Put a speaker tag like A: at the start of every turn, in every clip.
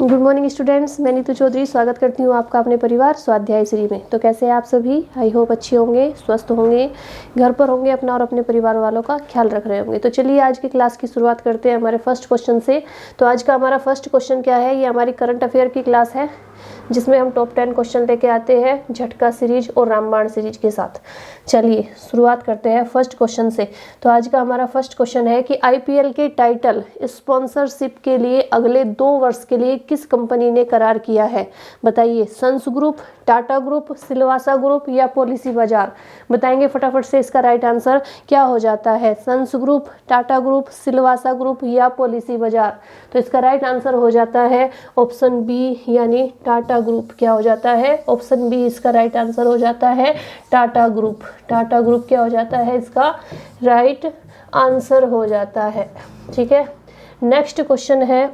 A: Good morning students, मैं नीतू चौधरी स्वागत करती हूँ आपका अपने परिवार स्वाध्याय श्री में। तो कैसे हैं आप सभी? आई होप अच्छे होंगे, स्वस्थ होंगे, घर पर होंगे, अपना और अपने परिवार वालों का ख्याल रख रहे होंगे। तो चलिए आज की क्लास की शुरुआत करते हैं हमारे फर्स्ट क्वेश्चन से। तो आज का हमारा फर्स्ट क्वेश्चन क्या है? ये हमारी करंट अफेयर की क्लास है जिसमें हम टॉप 10 क्वेश्चन लेके आते हैं झटका सीरीज और रामबाण सीरीज के साथ। चलिए शुरुआत करते हैं फर्स्ट क्वेश्चन से। तो आज का हमारा फर्स्ट क्वेश्चन है कि आईपीएल के टाइटल स्पॉन्सरशिप के लिए अगले 2 वर्ष के लिए किस कंपनी ने करार किया है? बताइए। Sons group, Tata group, Silvassa group या पॉलिसी बाजार? बताएंगे फटाफट से इसका राइट आंसर क्या हो जाता है। Sons group, Tata group, Silvassa group या पॉलिसी बाजार? तो इसका राइट आंसर हो जाता है ऑप्शन बी यानी टाटा ग्रुप। क्या हो जाता है? ऑप्शन बी इसका राइट आंसर हो जाता है टाटा ग्रुप। टाटा ग्रुप क्या हो जाता है? इसका राइट आंसर हो जाता है। ठीक है, नेक्स्ट क्वेश्चन है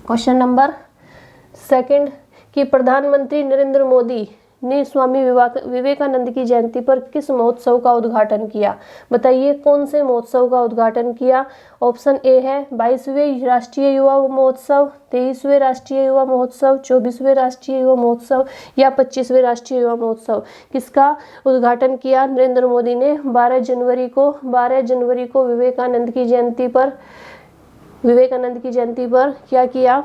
A: क्वेश्चन नंबर 2 कि प्रधानमंत्री नरेंद्र मोदी ने स्वामी विवेकानंद की जयंती पर किस महोत्सव का उद्घाटन किया? बताइए कौन से महोत्सव का उद्घाटन किया? ऑप्शन ए है 22वें राष्ट्रीय युवा महोत्सव, 23वें राष्ट्रीय युवा महोत्सव, 24वें राष्ट्रीय युवा महोत्सव या 25वें राष्ट्रीय युवा महोत्सव। किसका उद्घाटन किया नरेंद्र मोदी ने? 12 जनवरी को विवेकानंद की जयंती पर क्या किया?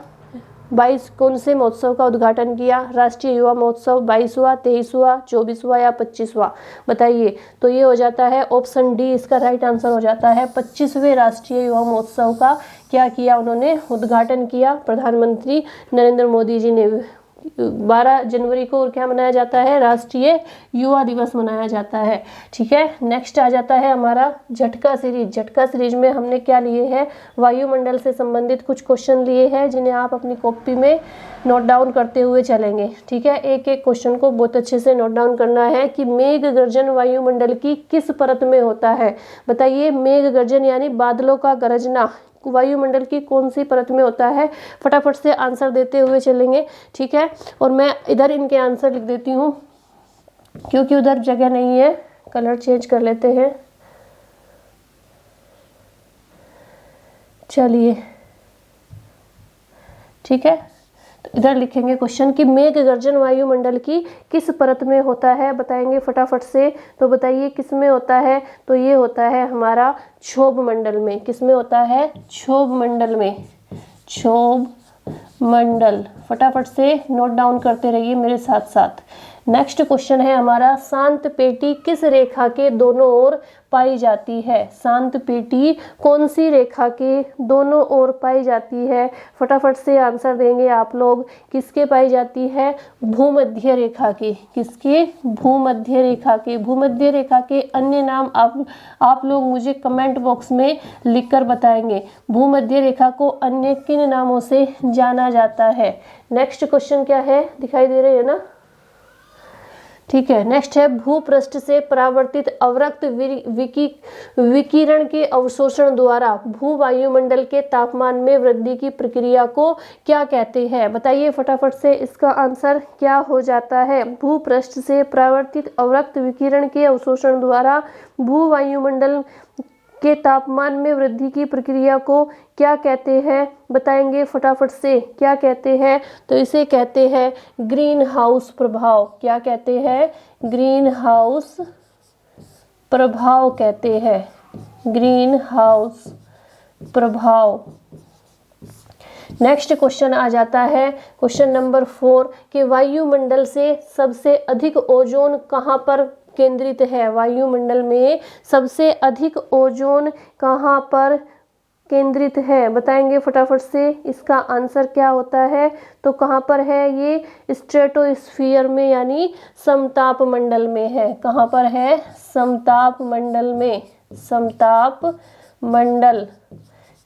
A: 22 कौन से महोत्सव का उद्घाटन किया? राष्ट्रीय युवा महोत्सव 22वां, 23वां, 24वां या 25वां? बताइए। तो ये हो जाता है ऑप्शन डी इसका राइट आंसर हो जाता है 25वें राष्ट्रीय युवा महोत्सव का क्या किया उन्होंने? उद्घाटन किया प्रधानमंत्री नरेंद्र मोदी जी ने। 12 जनवरी को और क्या मनाया जाता है? राष्ट्रीय युवा दिवस मनाया जाता है। ठीक है, नेक्स्ट आ जाता है हमारा झटका सीरीज। झटका सीरीज में हमने क्या लिए हैं? वायुमंडल से संबंधित कुछ क्वेश्चन लिए हैं जिन्हें आप अपनी कॉपी में नोट डाउन करते हुए चलेंगे। ठीक है, एक एक क्वेश्चन को बहुत अच्छे से नोट डाउन करना है कि मेघ गर्जन वायुमंडल की किस परत में होता है? बताइए। मेघ गर्जन यानी बादलों का गरजना वायुमंडल की कौन सी परत में होता है? फटाफट से आंसर देते हुए चलेंगे। ठीक है, और मैं इधर इनके आंसर लिख देती हूँ क्योंकि उधर जगह नहीं है। कलर चेंज कर लेते हैं। चलिए, ठीक है, तो इधर लिखेंगे क्वेश्चन कि मेघ गर्जन वायुमंडल की किस परत में होता है? बताएंगे फटाफट से। तो बताइए किस में होता है? तो ये होता है हमारा क्षोभ मंडल में। किस में होता है? क्षोभ मंडल में। क्षोभ मंडल। फटाफट से नोट डाउन करते रहिए मेरे साथ साथ। नेक्स्ट क्वेश्चन है हमारा शांत पेटी किस रेखा के दोनों ओर पाई जाती है? शांत पेटी कौन सी रेखा के दोनों ओर पाई जाती है? फटाफट से आंसर देंगे आप लोग। किसके पाई जाती है? भूमध्य रेखा के। किसके? भूमध्य रेखा के। भूमध्य रेखा के अन्य नाम आप लोग मुझे कमेंट बॉक्स में लिखकर बताएंगे। भूमध्य रेखा को अन्य किन नामों से जाना जाता है? नेक्स्ट क्वेश्चन क्या है? दिखाई दे रहे हैं ना? ठीक है, नेक्स्ट है भूपृष्ठ से परावर्तित अवरक्त विकिरण के अवशोषण द्वारा भू वायुमंडल के तापमान में वृद्धि की प्रक्रिया को क्या कहते हैं? बताइए फटाफट से इसका आंसर क्या हो जाता है? भूपृष्ठ से परावर्तित अवरक्त विकिरण के अवशोषण द्वारा भू वायुमंडल के तापमान में वृद्धि की प्रक्रिया को क्या कहते हैं? बताएंगे फटाफट से। क्या कहते हैं? तो इसे कहते हैं ग्रीन हाउस प्रभाव। क्या कहते हैं? ग्रीन हाउस प्रभाव कहते हैं। ग्रीन हाउस प्रभाव। नेक्स्ट क्वेश्चन आ जाता है क्वेश्चन नंबर 4 कि वायुमंडल से सबसे अधिक ओजोन कहाँ पर केंद्रित है? वायुमंडल में सबसे अधिक ओजोन कहाँ पर केंद्रित है? बताएंगे फटाफट से इसका आंसर क्या होता है? तो कहाँ पर है ये? स्ट्रेटोस्फीयर में यानी समताप मंडल में है। कहाँ पर है? समताप मंडल में। समताप मंडल।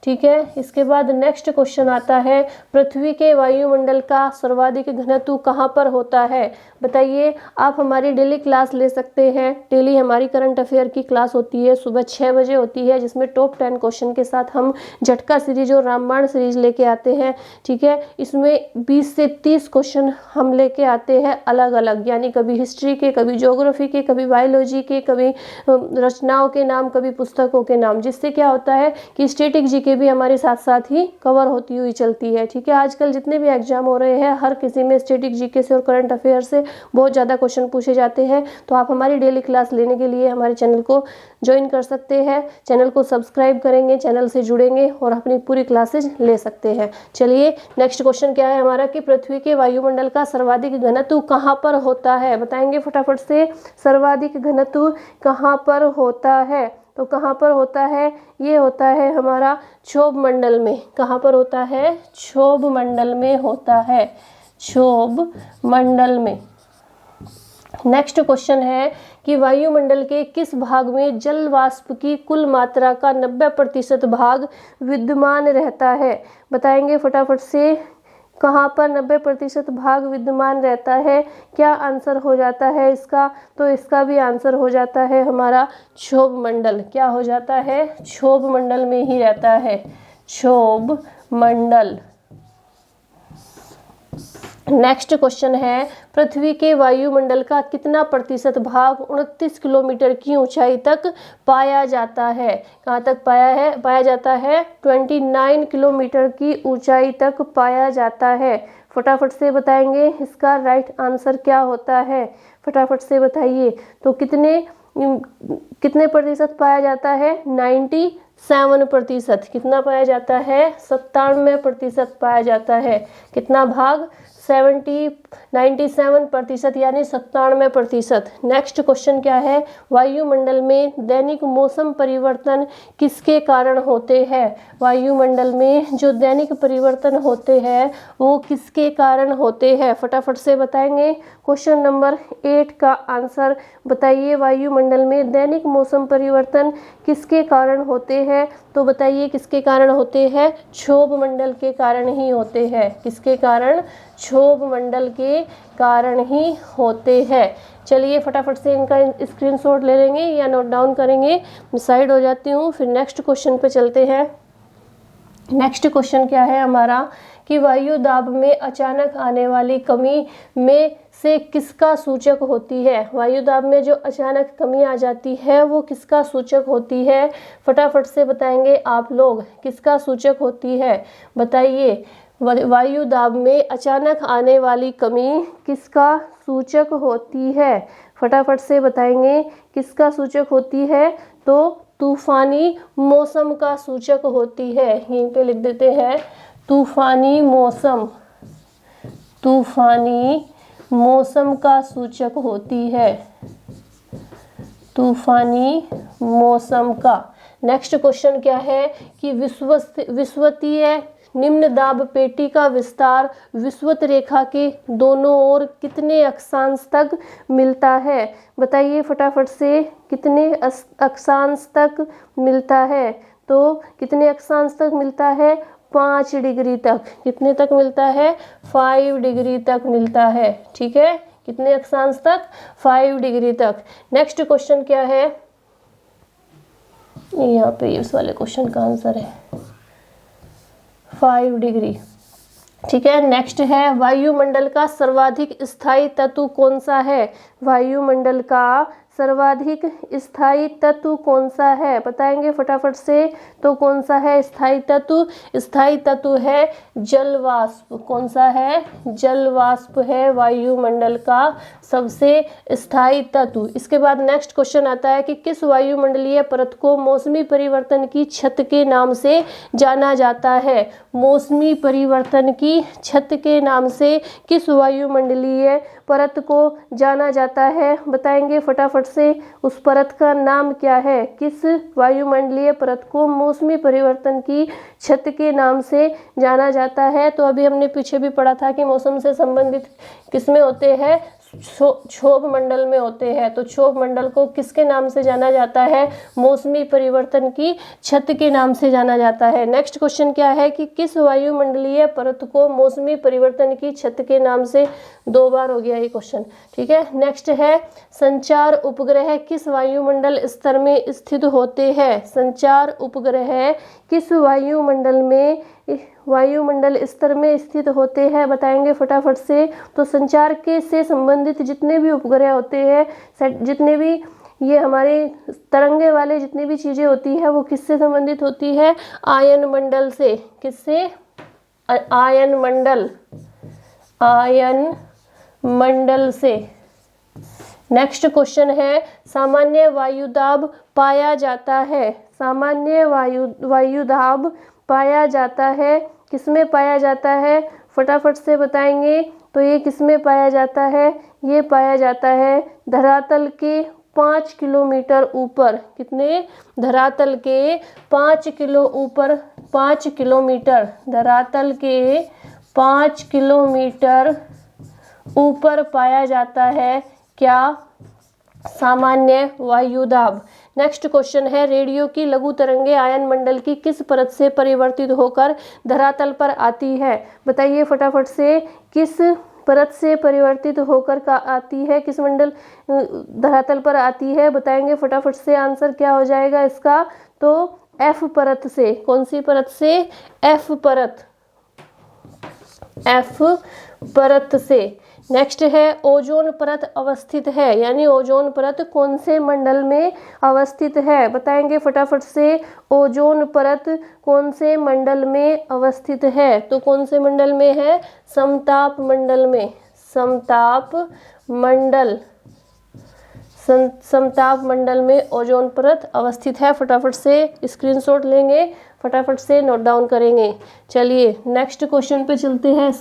A: ठीक है, इसके बाद नेक्स्ट क्वेश्चन आता है पृथ्वी के वायुमंडल का सर्वाधिक घनत्व कहाँ पर होता है? बताइए। आप हमारी डेली क्लास ले सकते हैं। डेली हमारी करंट अफेयर की क्लास होती है, सुबह 6 बजे होती है, जिसमें टॉप 10 क्वेश्चन के साथ हम झटका सीरीज और रामबाण सीरीज लेके आते हैं। ठीक है, इसमें 20 से 30 क्वेश्चन हम लेके आते हैं अलग अलग, यानी कभी हिस्ट्री के, कभी ज्योग्राफी के, कभी बायोलॉजी के, कभी रचनाओं के नाम, कभी पुस्तकों के नाम, जिससे क्या होता है कि स्टैटिक जीके जीके भी हमारे साथ साथ ही कवर होती हुई चलती है। ठीक है, आजकल जितने भी एग्जाम हो रहे हैं हर किसी में स्टैटिक जीके से और करंट अफेयर से बहुत ज़्यादा क्वेश्चन पूछे जाते हैं। तो आप हमारी डेली क्लास लेने के लिए हमारे चैनल को ज्वाइन कर सकते हैं। चैनल को सब्सक्राइब करेंगे, चैनल से जुड़ेंगे और अपनी पूरी क्लासेज ले सकते हैं। चलिए नेक्स्ट क्वेश्चन क्या है हमारा कि पृथ्वी के वायुमंडल का सर्वाधिक घनत्व कहाँ पर होता है? बताएंगे फटाफट से, सर्वाधिक घनत्व कहाँ पर होता है? तो कहाँ पर होता है? ये होता है हमारा क्षोभ मंडल में। कहाँ पर होता है? क्षोभ मंडल में होता है, क्षोभ मंडल में। नेक्स्ट क्वेश्चन है कि वायुमंडल के किस भाग में जल वाष्प की कुल मात्रा का 90% भाग विद्यमान रहता है? बताएंगे फटाफट से, कहाँ पर 90% भाग विद्यमान रहता है? क्या आंसर हो जाता है इसका? तो इसका भी आंसर हो जाता है हमारा क्षोभ मंडल। क्या हो जाता है? क्षोभ मंडल में ही रहता है, क्षोभ मंडल। नेक्स्ट क्वेश्चन है पृथ्वी के वायुमंडल का कितना प्रतिशत भाग 29 किलोमीटर की ऊंचाई तक पाया जाता है? कहाँ तक पाया जाता है 29 किलोमीटर की ऊंचाई तक पाया जाता है। फटाफट से बताएंगे इसका राइट आंसर क्या होता है? फटाफट से बताइए। तो कितने प्रतिशत पाया जाता है? 97%। कितना पाया जाता है? 97% पाया जाता है। कितना भाग? 97% यानी 97%। नेक्स्ट क्वेश्चन क्या है? वायुमंडल में दैनिक मौसम परिवर्तन किसके कारण होते हैं? वायुमंडल में जो दैनिक परिवर्तन होते हैं वो किसके कारण होते हैं? फटाफट से बताएंगे। क्वेश्चन नंबर 8 का आंसर बताइए। वायुमंडल में दैनिक मौसम परिवर्तन किसके कारण होते हैं? तो बताइए किसके कारण होते हैं? क्षोभ मंडल के कारण ही होते हैं। किसके कारण? क्षोभ मंडल के कारण ही होते हैं। चलिए फटाफट से इनका स्क्रीनशॉट ले लेंगे या नोट डाउन करेंगे। मैं साइड हो जाती हूँ, फिर नेक्स्ट क्वेश्चन पे चलते हैं। नेक्स्ट क्वेश्चन क्या है हमारा कि वायु दाब में अचानक आने वाली कमी में से किसका सूचक होती है? वायु दाब में जो अचानक कमी आ जाती है वो किसका सूचक होती है? फटाफट से बताएंगे आप लोग, किसका सूचक होती है? बताइए। वायु दाब में अचानक आने वाली कमी किसका सूचक होती है? फटाफट से बताएंगे किसका सूचक होती है? तो तूफानी मौसम का सूचक होती है। यहीं पे लिख देते हैं तूफानी मौसम। तूफानी मौसम का सूचक होती है, तूफानी मौसम का। नेक्स्ट क्वेश्चन क्या है कि विषुवतीय निम्न दाब पेटी का विस्तार विषुवत रेखा के दोनों ओर कितने अक्षांश तक मिलता है? बताइए फटाफट से, कितने अक्षांश तक मिलता है? तो कितने अक्षांश तक मिलता है? 5 डिग्री तक। कितने तक मिलता है? 5 डिग्री तक मिलता है। ठीक है, कितने अक्षांश तक? 5 डिग्री तक। नेक्स्ट क्वेश्चन क्या है? यहाँ पे इस वाले क्वेश्चन का आंसर है 5 डिग्री। ठीक है, नेक्स्ट है वायुमंडल का सर्वाधिक स्थायी तत्व कौन सा है? वायुमंडल का सर्वाधिक स्थायी तत्व कौन सा है? बताएंगे फटाफट से। तो कौन सा है स्थायी तत्व? स्थायी तत्व है जल वाष्प। कौन सा है? जल वाष्प है वायुमंडल का सबसे स्थायी तत्व। इसके बाद नेक्स्ट क्वेश्चन आता है कि किस वायुमंडलीय परत को मौसमी परिवर्तन की छत के नाम से जाना जाता है? मौसमी परिवर्तन की छत के नाम से किस वायुमंडलीय परत को जाना जाता है? बताएंगे फटाफट से, उस परत का नाम क्या है? किस वायुमंडलीय परत को मौसमी परिवर्तन की छत के नाम से जाना जाता है? तो अभी हमने पीछे भी पढ़ा था कि मौसम से संबंधित किसमें होते हैं? क्षोभ मंडल में होते हैं। तो क्षोभ मंडल को किसके नाम से जाना जाता है? मौसमी परिवर्तन की छत के नाम से जाना जाता है। नेक्स्ट क्वेश्चन क्या है कि किस वायुमंडलीय परत को मौसमी परिवर्तन की छत के नाम से, 2 बार हो गया ये क्वेश्चन। ठीक है, नेक्स्ट है संचार उपग्रह किस वायुमंडल स्तर में स्थित होते हैं? संचार उपग्रह किस वायुमंडल स्तर में स्थित होते हैं? बताएंगे फटाफट से। तो संचार के से संबंधित जितने भी उपग्रह होते हैं, जितने भी ये हमारे तरंगे वाले जितनी भी चीज़ें होती है वो किससे संबंधित होती है? आयन मंडल से। किससे? आयन मंडल, आयन मंडल से। नेक्स्ट क्वेश्चन है, सामान्य वायुदाब पाया जाता है, सामान्य वायुदाब पाया जाता है, किसमें पाया जाता है? फटाफट से बताएंगे। तो ये किसमें पाया जाता है? ये पाया जाता है धरातल के 5 किलोमीटर ऊपर। कितने? धरातल के 5 किलो ऊपर, 5 किलोमीटर, धरातल के 5 किलोमीटर ऊपर पाया जाता है क्या? सामान्य वायुदाब। नेक्स्ट क्वेश्चन है, रेडियो की लघु तरंगे आयन मंडल की किस परत से परिवर्तित होकर धरातल पर आती है? बताइए फटाफट से, किस परत से परिवर्तित होकर का आती है, किस मंडल धरातल पर आती है? बताएंगे फटाफट से, आंसर क्या हो जाएगा इसका? तो एफ परत से। कौन सी परत से? एफ परत, एफ परत से। नेक्स्ट है, ओजोन परत अवस्थित है, यानी ओजोन परत कौन से मंडल में अवस्थित है? बताएंगे फटाफट से, ओजोन परत कौन से मंडल में अवस्थित है? तो कौन से मंडल में है? समताप मंडल में, समताप मंडल, समताप मंडल में ओजोन परत अवस्थित है। फटाफट से स्क्रीनशॉट लेंगे, फटाफट से नोट डाउन करेंगे। चलिए नेक्स्ट क्वेश्चन पे चलते हैं।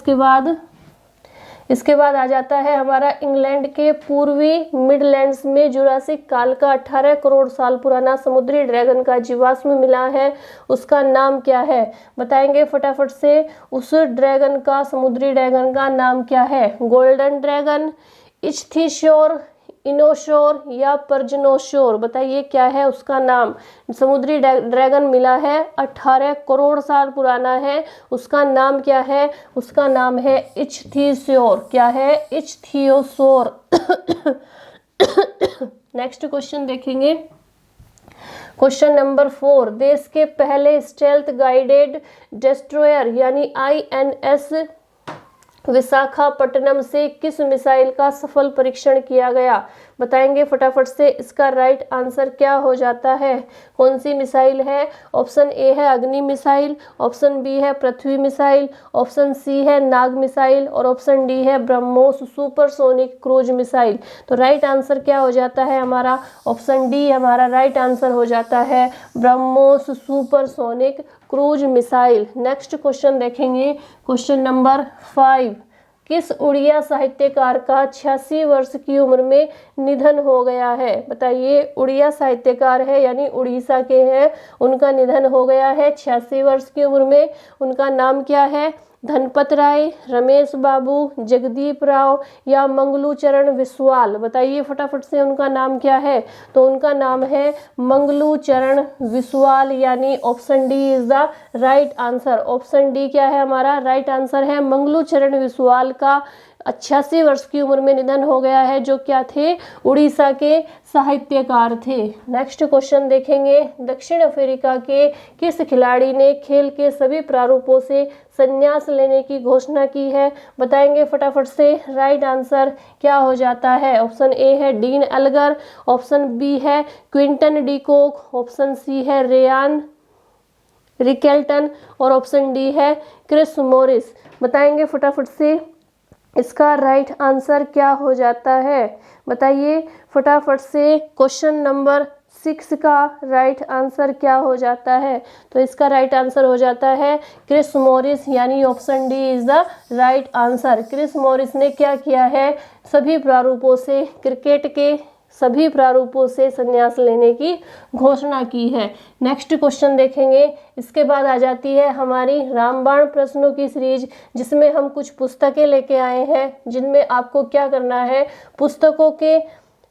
A: इसके बाद आ जाता है हमारा, इंग्लैंड के पूर्वी मिडलैंड्स में जुरासिक काल का 18 करोड़ साल पुराना समुद्री ड्रैगन का जीवाश्म मिला है, उसका नाम क्या है? बताएंगे फटाफट से, उस ड्रैगन का, समुद्री ड्रैगन का नाम क्या है? गोल्डन ड्रैगन, इच्थियोसौर, इनोसौर या प्रजनोसौर? बताइए क्या है उसका नाम? समुद्री ड्रैगन मिला है, 18 करोड़ साल पुराना है, उसका नाम क्या है? उसका नाम है इच्थियोसौर। क्या है? इच्थियोसौर। नेक्स्ट क्वेश्चन देखेंगे, क्वेश्चन नंबर 4, देश के पहले स्टेल्थ गाइडेड डिस्ट्रॉयर यानी INS विशाखापट्टनम से किस मिसाइल का सफल परीक्षण किया गया? बताएंगे फटाफट से, इसका राइट आंसर क्या हो जाता है? कौन सी मिसाइल है? ऑप्शन ए है अग्नि मिसाइल, ऑप्शन बी है पृथ्वी मिसाइल, ऑप्शन सी है नाग मिसाइल और ऑप्शन डी है ब्रह्मोस सुपरसोनिक क्रूज मिसाइल। तो राइट आंसर क्या हो जाता है हमारा? ऑप्शन डी हमारा राइट आंसर हो जाता है, BrahMos supersonic cruise missile. Next question देखेंगे, क्वेश्चन नंबर 5, किस उड़िया साहित्यकार का 86 वर्ष की उम्र में निधन हो गया है? बताइए, उड़िया साहित्यकार है यानी उड़ीसा के हैं, उनका निधन हो गया है 86 वर्ष की उम्र में। उनका नाम क्या है? धनपत राय, रमेश बाबू, जगदीप राव या मंगलू चरण विश्वाल? बताइए फटाफट से उनका नाम क्या है? तो उनका नाम है मंगलू चरण विश्वाल, यानी option D is the right answer. Option D क्या है हमारा? राइट आंसर है, मंगलू चरण विश्वाल का 86 वर्ष की उम्र में निधन हो गया है, जो क्या थे? उड़ीसा के साहित्यकार थे। नेक्स्ट क्वेश्चन देखेंगे, दक्षिण अफ्रीका के किस खिलाड़ी ने खेल के सभी प्रारूपों से संन्यास लेने की घोषणा की है? बताएंगे फटाफट से, राइट आंसर क्या हो जाता है? ऑप्शन ए है डीन एल्गर, ऑप्शन बी है क्विंटन डीकॉक, ऑप्शन सी है रेयान रिकेल्टन और ऑप्शन डी है क्रिस मॉरिस। बताएंगे फटाफट से, इसका राइट आंसर क्या हो जाता है? बताइए फटाफट से, क्वेश्चन नंबर 6 का राइट आंसर क्या हो जाता है? तो इसका राइट आंसर हो जाता है क्रिस मॉरिस, यानी option D is the right answer. Chris Morris ने क्या किया है? सभी प्रारूपों से, क्रिकेट के सभी प्रारूपों से संन्यास लेने की घोषणा की है। नेक्स्ट क्वेश्चन देखेंगे, इसके बाद आ जाती है हमारी रामबाण प्रश्नों की सीरीज, जिसमें हम कुछ पुस्तकें लेके आए हैं, जिनमें आपको क्या करना है? पुस्तकों के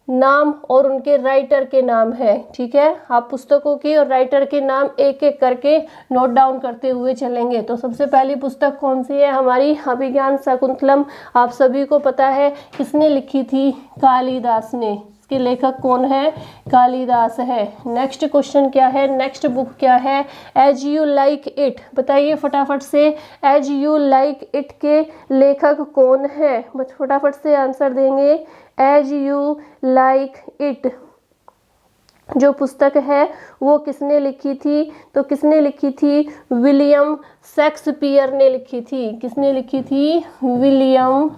A: नाम और उनके राइटर के नाम है, ठीक है? आप पुस्तकों की और राइटर के नाम एक एक करके नोट डाउन करते हुए चलेंगे। तो सबसे पहली पुस्तक कौन सी है हमारी? अभिज्ञान शाकुंतलम। आप सभी को पता है किसने लिखी थी? कालिदास ने। इसके लेखक कौन है? कालिदास है। नेक्स्ट क्वेश्चन क्या है? नेक्स्ट बुक क्या है? As you like it. बताइए फटाफट से, एज यू लाइक इट के लेखक कौन है? बस फटाफट से आंसर देंगे, एज यू लाइक इट जो पुस्तक है वो किसने लिखी थी? तो किसने लिखी थी? विलियम शेक्सपियर ने लिखी थी। किसने लिखी थी? William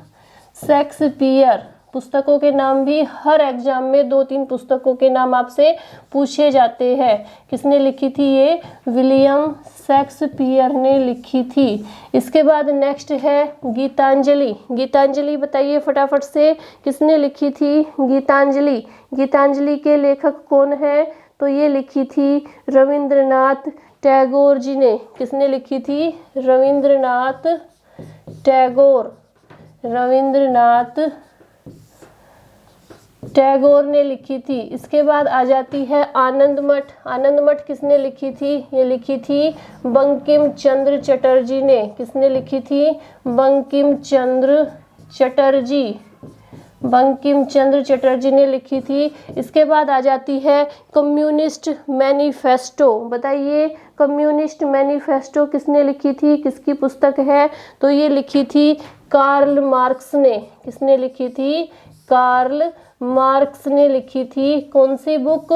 A: Shakespeare. पुस्तकों के नाम भी हर एग्जाम में 2-3 पुस्तकों के नाम आपसे पूछे जाते हैं। किसने लिखी थी? ये विलियम शेक्सपियर ने लिखी थी। इसके बाद नेक्स्ट है गीतांजलि। गीतांजलि बताइए फटाफट से, किसने लिखी थी गीतांजलि? गीतांजलि के लेखक कौन है? तो ये लिखी थी रविंद्रनाथ टैगोर जी ने। किसने लिखी थी? रविंद्रनाथ टैगोर। रविंद्रनाथ टैगोर ने लिखी थी। इसके बाद आ जाती है आनंद मठ। आनंद मठ किसने लिखी थी? ये लिखी थी बंकिम चंद्र चटर्जी ने। किसने लिखी थी? बंकिम चंद्र चटर्जी। बंकिम चंद्र चटर्जी ने लिखी थी। इसके बाद आ जाती है कम्युनिस्ट मैनिफेस्टो। बताइए कम्युनिस्ट मैनिफेस्टो किसने लिखी थी? किसकी पुस्तक है? तो ये लिखी थी कार्ल मार्क्स ने। किसने लिखी थी? कार्ल मार्क्स ने लिखी थी। कौन सी बुक?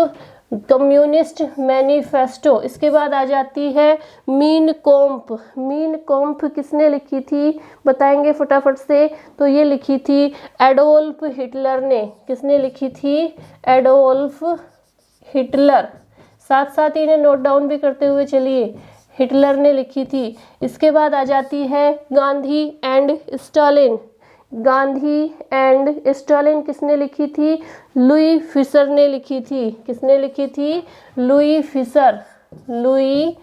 A: Communist manifesto. इसके बाद आ जाती है मीन कॉम्प। मीन कॉम्प किसने लिखी थी? बताएंगे फटाफट से। तो ये लिखी थी एडोल्फ हिटलर ने। किसने लिखी थी? Adolf Hitler. साथ साथ इन्हें नोट डाउन भी करते हुए चलिए। हिटलर ने लिखी थी। इसके बाद आ जाती है Gandhi and Stalin. Gandhi and Stalin किसने लिखी थी? लुई फिशर ने लिखी थी। किसने लिखी थी? Louis Fischer. लुई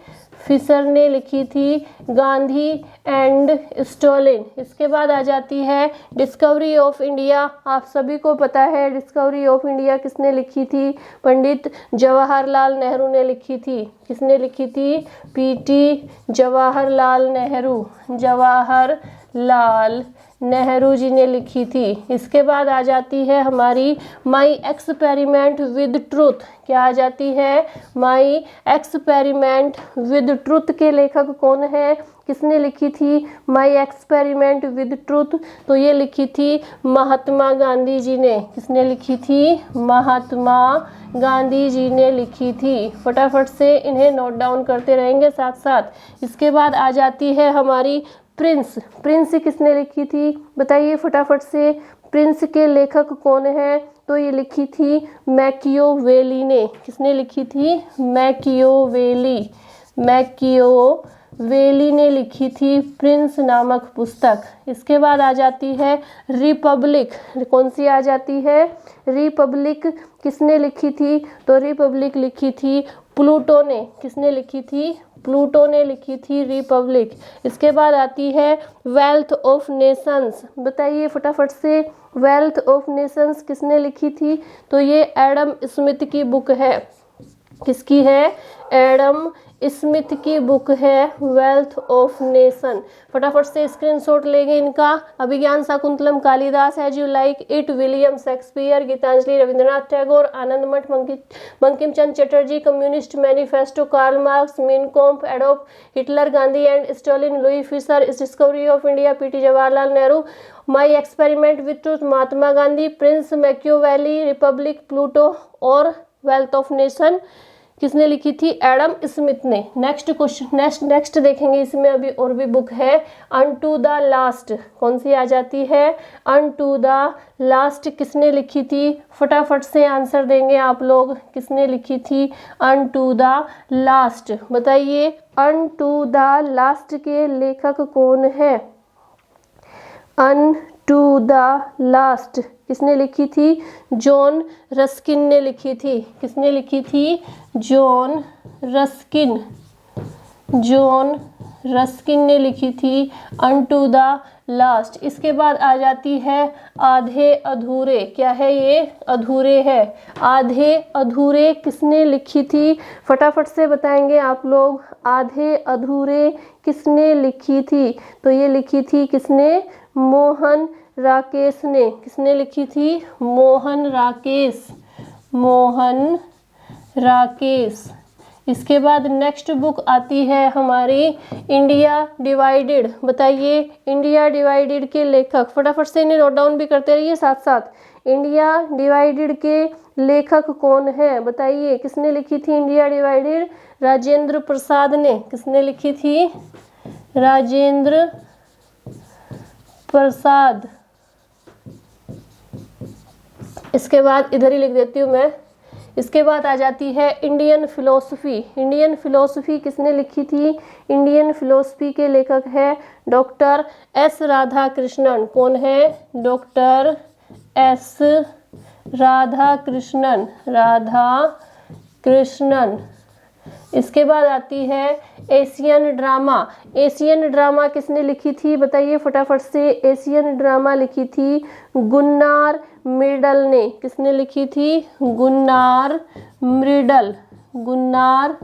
A: फिशर ने लिखी थी गांधी एंड स्टालिन। इसके बाद आ जाती है डिस्कवरी ऑफ इंडिया। आप सभी को पता है डिस्कवरी ऑफ इंडिया किसने लिखी थी? पंडित जवाहरलाल नेहरू ने लिखी थी। किसने लिखी थी? पीटी जवाहरलाल नेहरू। जवाहरलाल नेहरू जी ने लिखी थी। इसके बाद आ जाती है हमारी माई एक्सपेरिमेंट विद ट्रूथ। क्या आ जाती है? माई एक्सपेरिमेंट विद ट्रूथ के लेखक कौन है? किसने लिखी थी माई एक्सपेरिमेंट विद ट्रूथ? तो ये लिखी थी महात्मा गांधी जी ने। किसने लिखी थी? महात्मा गांधी जी ने लिखी थी। फटाफट से इन्हें नोट डाउन करते रहेंगे साथ साथ। इसके बाद आ जाती है हमारी प्रिंस। प्रिंस किसने लिखी थी? बताइए फटाफट से। प्रिंस के लेखक कौन है? तो ये लिखी थी मैकियावेली ने। किसने लिखी थी? मैकियावेली। मैकियावेली ने लिखी थी प्रिंस नामक पुस्तक। इसके बाद आ जाती है रिपब्लिक। कौन सी आ जाती है? रिपब्लिक किसने लिखी थी? तो रिपब्लिक लिखी थी प्लूटो ने। किसने लिखी थी? प्लूटो ने लिखी थी रिपब्लिक। इसके बाद आती है वेल्थ ऑफ नेशंस। बताइए फटाफट से। वेल्थ ऑफ नेशंस किसने लिखी थी? तो ये एडम स्मिथ की बुक है। किसकी है? एडम स्मिथ की बुक है वेल्थ ऑफ नेशन। फटाफट से स्क्रीनशॉट लेंगे इनका। Abhigyan Shakuntalam Kalidas as you like it, William Shakespeare, Gitanjali Rabindranath Tagore, Anand Math Bankim Chandra Chatterjee, communist manifesto Karl Marx, mein kampf Adolf Hitler, Gandhi and Stalin, Louis Fischer, discovery of India PT Jawaharlal Nehru, my experiment with truth Mahatma Gandhi, prince Machiavelli, republic Pluto और wealth of nation किसने लिखी थी? Adam Smith ने। Next question next देखेंगे। इसमें अभी और भी बुक है अनटू द लास्ट। कौन सी आ जाती है? अनटू द लास्ट किसने लिखी थी? फटाफट से आंसर देंगे आप लोग। किसने लिखी थी अनटू द लास्ट? बताइए अनटू द लास्ट के लेखक कौन है? अनटू द लास्ट किसने लिखी थी? जॉन रस्किन ने लिखी थी। किसने लिखी थी? John Ruskin. जॉन रस्किन ने लिखी थी अनटू द लास्ट। इसके बाद आ जाती है आधे अधूरे। क्या है ये? अधूरे है। आधे अधूरे किसने लिखी थी? फटाफट से बताएंगे आप लोग। आधे अधूरे किसने लिखी थी? तो ये लिखी थी किसने? मोहन राकेश ने। किसने लिखी थी? मोहन राकेश। मोहन राकेश। इसके बाद नेक्स्ट बुक आती है हमारी इंडिया डिवाइडेड। बताइए इंडिया डिवाइडेड के लेखक, फटाफट से इन्हें नोट डाउन भी करते रहिए साथ साथ। इंडिया डिवाइडेड के लेखक कौन है? बताइए किसने लिखी थी इंडिया डिवाइडेड? राजेंद्र प्रसाद ने। किसने लिखी थी? राजेंद्र प्रसाद। इसके बाद इधर ही लिख देती हूँ मैं। इसके बाद आ जाती है इंडियन फिलोसफी। इंडियन फिलोसफी किसने लिखी थी? इंडियन फिलोसफी के लेखक है डॉक्टर एस राधाकृष्णन। कौन है? Doctor S Radhakrishnan. राधाकृष्णन। इसके बाद आती है एशियन ड्रामा। एशियन ड्रामा किसने लिखी थी? बताइए फटाफट से। एशियन ड्रामा लिखी थी गुन्नार म्रीडल ने। किसने लिखी थी? गुन्नार म्रीडल। गुन्नार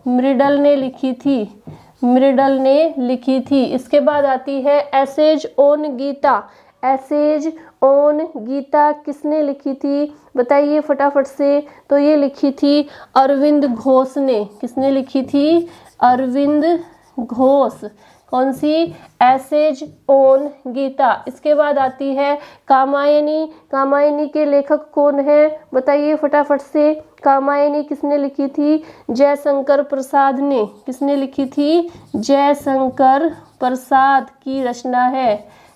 A: म्रीडल ने लिखी थी। म्रीडल ने लिखी थी। इसके बाद आती है essays on Gita. Essays on Gita किसने लिखी थी? बताइए फटाफट से। तो ये लिखी थी अरविंद घोष ने। किसने लिखी थी? अरविंद घोष। कौन सी? Essays on Gita. इसके बाद आती है कामायनी। कामायनी के लेखक कौन है? बताइए फटाफट से। कामायनी किसने लिखी थी? जयशंकर प्रसाद ने। किसने लिखी थी? जयशंकर प्रसाद की रचना है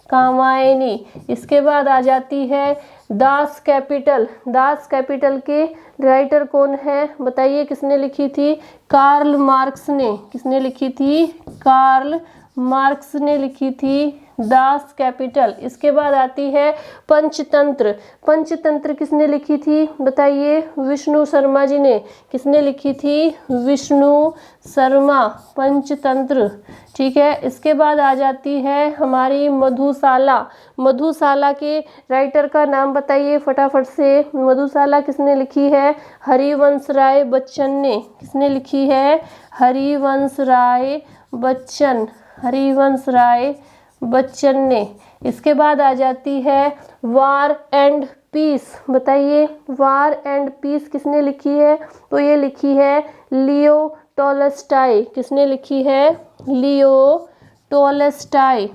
A: कामायनी। इसके बाद आ जाती है दास कैपिटल। दास कैपिटल के राइटर कौन है? बताइए किसने लिखी थी? कार्ल मार्क्स ने। किसने लिखी थी? कार्ल मार्क्स ने लिखी थी दास कैपिटल। इसके बाद आती है पंचतंत्र। पंचतंत्र किसने लिखी थी? बताइए। विष्णु शर्मा जी ने। किसने लिखी थी? विष्णु शर्मा। पंचतंत्र। ठीक है। इसके बाद आ जाती है हमारी मधुशाला। मधुशाला के राइटर का नाम बताइए फटाफट से। मधुशाला किसने लिखी है? हरिवंश राय बच्चन ने। किसने लिखी है? हरिवंश राय बच्चन। हरिवंश राय बच्चन ने। इसके बाद आ जाती है वार एंड पीस। बताइए वार एंड पीस किसने लिखी है? तो ये लिखी है लियो टॉलस्टॉय। किसने लिखी है? लियो टॉलस्टॉय।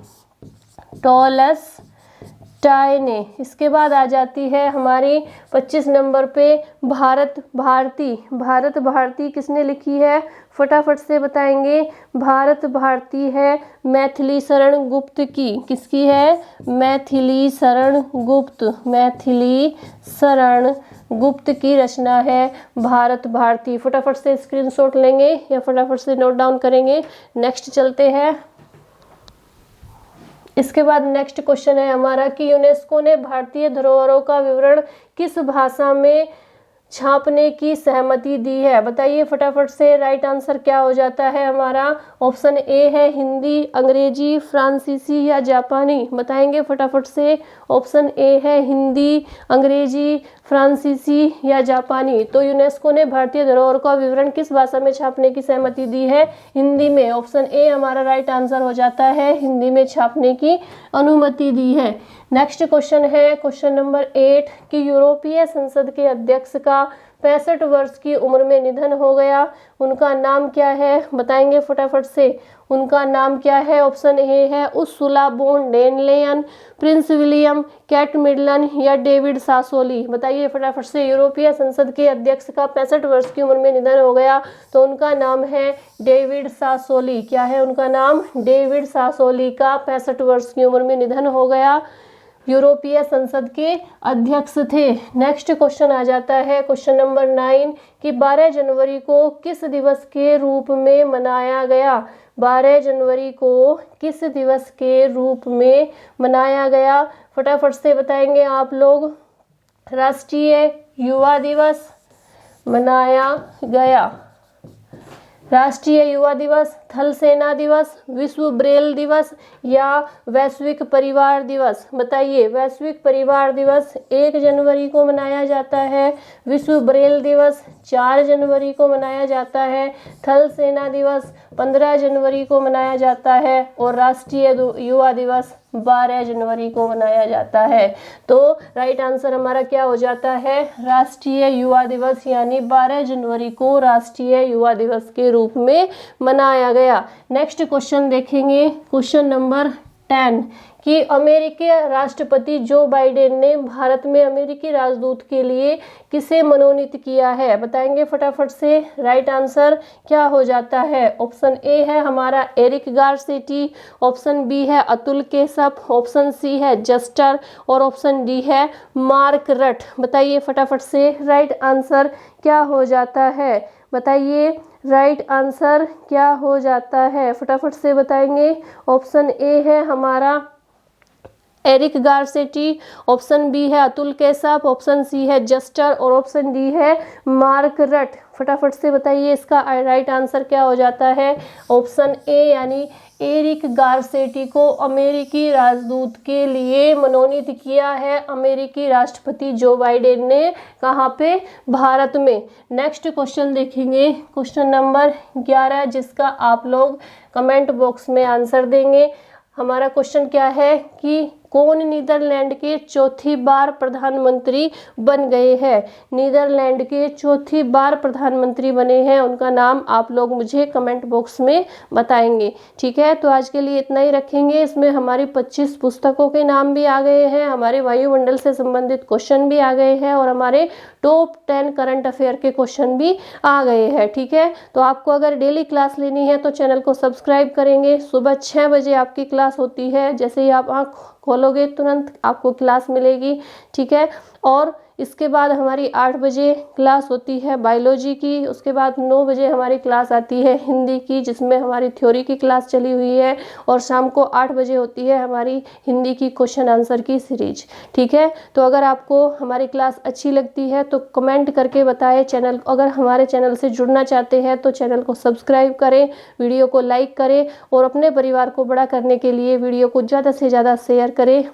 A: टॉलस्टॉय ने। इसके बाद आ जाती है हमारी 25 नंबर पे भारत भारती। भारत भारती किसने लिखी है? फटाफट से बताएंगे। भारत भारती है मैथिली शरण गुप्त की। किसकी है? मैथिली शरण गुप्त। मैथिली शरण गुप्त की रचना है भारत भारती। फटाफट से स्क्रीनशॉट लेंगे या फटाफट से नोट डाउन करेंगे। नेक्स्ट चलते हैं। इसके बाद नेक्स्ट क्वेश्चन है हमारा कि यूनेस्को ने भारतीय धरोहरों का विवरण किस भाषा में छापने की सहमति दी है? बताइए फटाफट से। राइट आंसर क्या हो जाता है हमारा? ऑप्शन ए है हिंदी, अंग्रेजी, फ्रांसीसी या जापानी। बताएंगे फटाफट से। ऑप्शन ए है हिंदी, अंग्रेजी, फ्रांसीसी या जापानी। तो यूनेस्को ने भारतीय धरोहर का विवरण किस भाषा में छापने की सहमति दी है? हिंदी में। ऑप्शन ए हमारा राइट आंसर हो जाता है। हिंदी में छापने की अनुमति दी है। नेक्स्ट क्वेश्चन है क्वेश्चन नंबर 8 कि यूरोपीय संसद के अध्यक्ष का 65 वर्ष की उम्र में निधन हो गया। उनका नाम क्या है? बताएंगे फटाफट से। उनका नाम क्या है? ऑप्शन ए है Ursula von der Leyen, Prince William, Kate Middleton या डेविड सासोली। बताइए फटाफट से। यूरोपीय संसद के अध्यक्ष का 65 वर्ष की उम्र में निधन हो गया तो उनका नाम है डेविड सासोली। क्या है उनका नाम? डेविड सासोली का 65 वर्ष की उम्र में निधन हो गया। यूरोपीय संसद के अध्यक्ष थे। नेक्स्ट क्वेश्चन आ जाता है क्वेश्चन नंबर 9 कि 12 जनवरी को किस दिवस के रूप में मनाया गया? 12 जनवरी को किस दिवस के रूप में मनाया गया? फटाफट से बताएंगे आप लोग। राष्ट्रीय युवा दिवस मनाया गया। राष्ट्रीय युवा दिवस थल सेना दिवस, विश्व ब्रेल दिवस या वैश्विक परिवार दिवस? बताइए। वैश्विक परिवार दिवस 1 जनवरी को मनाया जाता है, विश्व ब्रेल दिवस 4 जनवरी को मनाया जाता है, थल सेना दिवस 15 जनवरी को मनाया जाता है और राष्ट्रीय युवा दिवस 12 जनवरी को मनाया जाता है। तो राइट आंसर हमारा क्या हो जाता है? राष्ट्रीय युवा दिवस, यानी 12 जनवरी को राष्ट्रीय युवा दिवस के रूप में मनाया गया। नेक्स्ट क्वेश्चन देखेंगे, क्वेश्चन नंबर 10 कि अमेरिकी राष्ट्रपति जो बाइडेन ने भारत में अमेरिकी राजदूत के लिए किसे मनोनीत किया है? बताएंगे फटाफट से। राइट आंसर क्या हो जाता है? ऑप्शन ए है हमारा एरिक गारसेटी, ऑप्शन बी है अतुल केशप, ऑप्शन सी है जस्टर और ऑप्शन डी है मार्क रट। बताइए फटाफट से राइट आंसर क्या हो जाता है? बताइए राइट आंसर क्या हो जाता है? फटाफट से बताएंगे। ऑप्शन ए है हमारा एरिक गारसेटी, ऑप्शन बी है अतुल केशप, ऑप्शन सी है जस्टर और ऑप्शन डी है मार्क रट। फटाफट से बताइए इसका राइट आंसर क्या हो जाता है? ऑप्शन ए यानी एरिक गारसेटी को अमेरिकी राजदूत के लिए मनोनीत किया है अमेरिकी राष्ट्रपति जो बाइडेन ने। कहाँ पे? भारत में। नेक्स्ट क्वेश्चन देखेंगे, क्वेश्चन नंबर 11 जिसका आप लोग कमेंट बॉक्स में आंसर देंगे। हमारा क्वेश्चन क्या है कि कौन नीदरलैंड के चौथी बार प्रधानमंत्री बन गए हैं? नीदरलैंड के चौथी बार प्रधानमंत्री बने हैं, उनका नाम आप लोग मुझे कमेंट बॉक्स में बताएंगे। ठीक है, तो आज के लिए इतना ही रखेंगे। इसमें हमारी 25 पुस्तकों के नाम भी आ गए हैं, हमारे वायुमंडल से संबंधित क्वेश्चन भी आ गए हैं और हमारे टॉप 10 करंट अफेयर के क्वेश्चन भी आ गए हैं। ठीक है, तो आपको अगर डेली क्लास लेनी है तो चैनल को सब्सक्राइब करेंगे। सुबह 6 बजे आपकी क्लास होती है, जैसे ही आप आँख खोलोगे तुरंत आपको क्लास मिलेगी। ठीक है, और इसके बाद हमारी 8 बजे क्लास होती है बायोलॉजी की, उसके बाद 9 बजे हमारी क्लास आती है हिंदी की जिसमें हमारी थ्योरी की क्लास चली हुई है, और शाम को 8 बजे होती है हमारी हिंदी की क्वेश्चन आंसर की सीरीज। ठीक है, तो अगर आपको हमारी क्लास अच्छी लगती है तो कमेंट करके बताएं। चैनल अगर हमारे चैनल से जुड़ना चाहते हैं तो चैनल को सब्सक्राइब करें, वीडियो को लाइक करें और अपने परिवार को बड़ा करने के लिए वीडियो को ज़्यादा से ज़्यादा शेयर करें।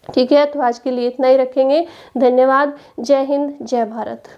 A: ठीक है, तो आज के लिए इतना ही रखेंगे। धन्यवाद। जय हिंद, जय भारत।